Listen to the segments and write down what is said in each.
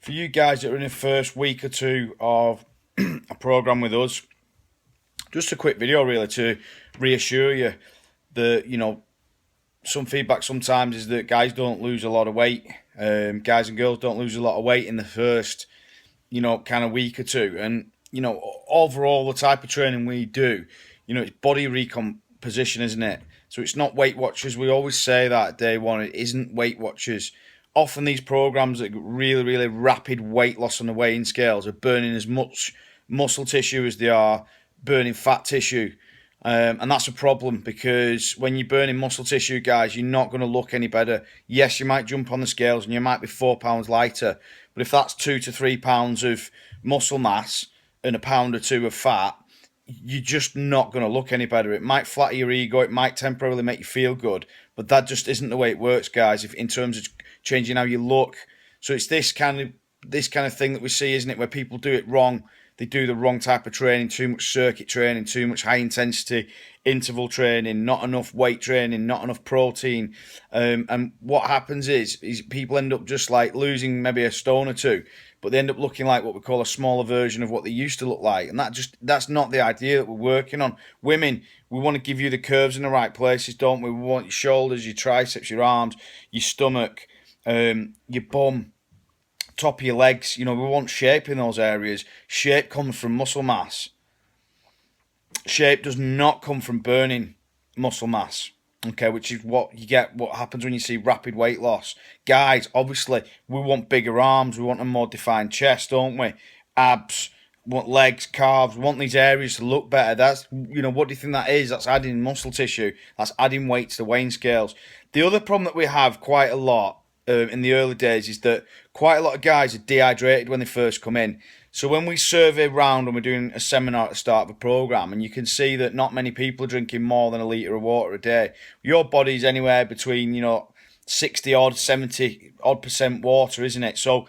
for you guys that are in the first week or two of a program with us, just a quick video really to reassure you that, some feedback sometimes is that guys don't lose a lot of weight. Guys and girls don't lose a lot of weight in the first, kind of week or two. And, overall, the type of training we do, it's body recomposition, isn't it? So it's not Weight Watchers. We always say that day one, it isn't Weight Watchers. Often these programs that really, really rapid weight loss on the weighing scales are burning as much muscle tissue as they are burning fat tissue. And that's a problem because when you're burning muscle tissue, guys, you're not going to look any better. Yes, you might jump on the scales and you might be 4 pounds lighter. But if that's 2 to 3 pounds of muscle mass and a pound or two of fat, you're just not going to look any better. It might flatter your ego. It might temporarily make you feel good. But that just isn't the way it works, guys, if in terms of changing how you look. So it's this kind of thing that we see, isn't it, where people do it wrong. They do the wrong type of training, too much circuit training, too much high intensity interval training, not enough weight training, not enough protein. And what happens is people end up just like losing maybe a stone or two, but they end up looking like what we call a smaller version of what they used to look like. And that's not the idea that we're working on. Women, we want to give you the curves in the right places, don't we? We want your shoulders, your triceps, your arms, your stomach, your bum, top of your legs. We want shape in those areas. Shape comes from muscle mass. Shape does not come from burning muscle mass. Okay, which is what happens when you see rapid weight loss. Guys, obviously, we want bigger arms, we want a more defined chest, don't we? Abs, we want legs, calves, we want these areas to look better. That's, what do you think that is? That's adding muscle tissue. That's adding weight to the weighing scales. The other problem that we have quite a lot in the early days is that quite a lot of guys are dehydrated when they first come in. So when we survey round and we're doing a seminar at the start of a program, and you can see that not many people are drinking more than a litre of water a day. Your body's anywhere between 60 odd, 70 odd percent water, isn't it? So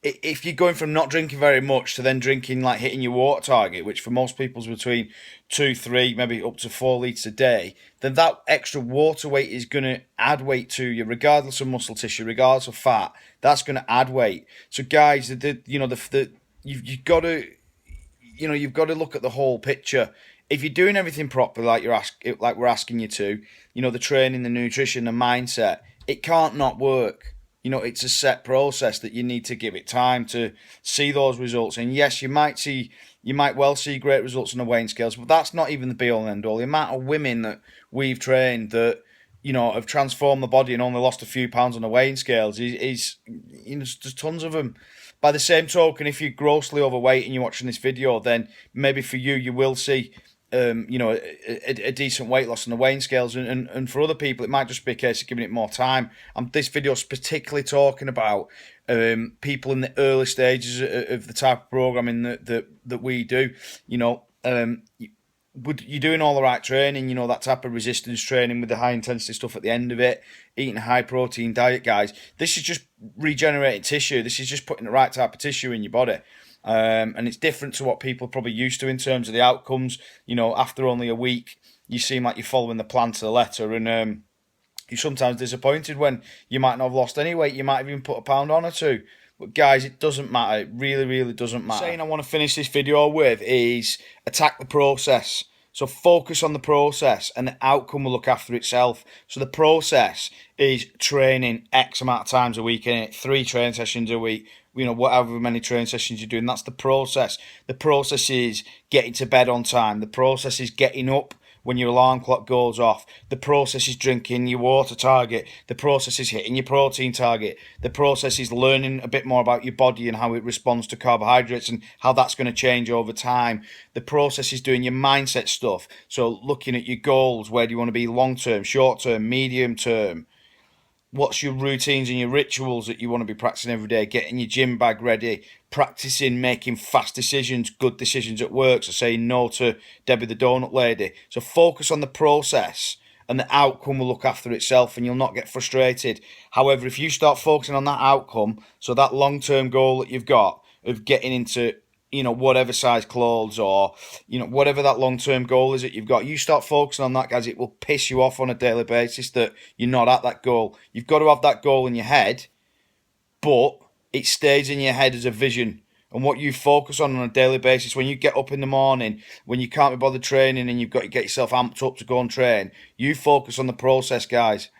if you're going from not drinking very much to then drinking, like hitting your water target, which for most people is between 2, 3, maybe up to 4 litres a day, then that extra water weight is going to add weight to you, regardless of muscle tissue, regardless of fat. That's going to add weight. So, guys, you've got to look at the whole picture. If you're doing everything properly, like we're asking you to, the training, the nutrition, the mindset, it can't not work. It's a set process that you need to give it time to see those results. And yes, you might well see great results on the weighing scales, but that's not even the be all and end all. The amount of women that we've trained that, have transformed the body and only lost a few pounds on the weighing scales is there's tons of them. By the same token, if you're grossly overweight and you're watching this video, then maybe for you will see a decent weight loss on the weighing scales, and for other people it might just be a case of giving it more time. This video is particularly talking about people in the early stages of the type of programming that we do. You're doing all the right training, that type of resistance training with the high intensity stuff at the end of it, eating a high protein diet, guys. This is just regenerating tissue. This is just putting the right type of tissue in your body. And it's different to what people are probably used to in terms of the outcomes. After only a week, you seem like you're following the plan to the letter, and you're sometimes disappointed when you might not have lost any weight. You might have even put a pound on or two. But guys, it doesn't matter. It really, really doesn't matter. Saying I want to finish this video with is attack the process. So focus on the process and the outcome will look after itself. So the process is training X amount of times a week, in it 3 training sessions a week, whatever many training sessions you're doing. That's the process. The process is getting to bed on time. The process is getting up when your alarm clock goes off. The process is drinking your water target. The process is hitting your protein target. The process is learning a bit more about your body and how it responds to carbohydrates and how that's going to change over time. The process is doing your mindset stuff. So looking at your goals, where do you want to be long term, short term, medium term? What's your routines and your rituals that you want to be practicing every day? Getting your gym bag ready, practicing making fast decisions, good decisions at work, so saying no to Debbie the donut lady. So focus on the process and the outcome will look after itself and you'll not get frustrated. However, if you start focusing on that outcome, so that long-term goal that you've got of getting into whatever size clothes or, whatever that long-term goal is that you've got, you start focusing on that, guys, it will piss you off on a daily basis that you're not at that goal. You've got to have that goal in your head, but it stays in your head as a vision. And what you focus on a daily basis, when you get up in the morning, when you can't be bothered training and you've got to get yourself amped up to go and train, you focus on the process, guys.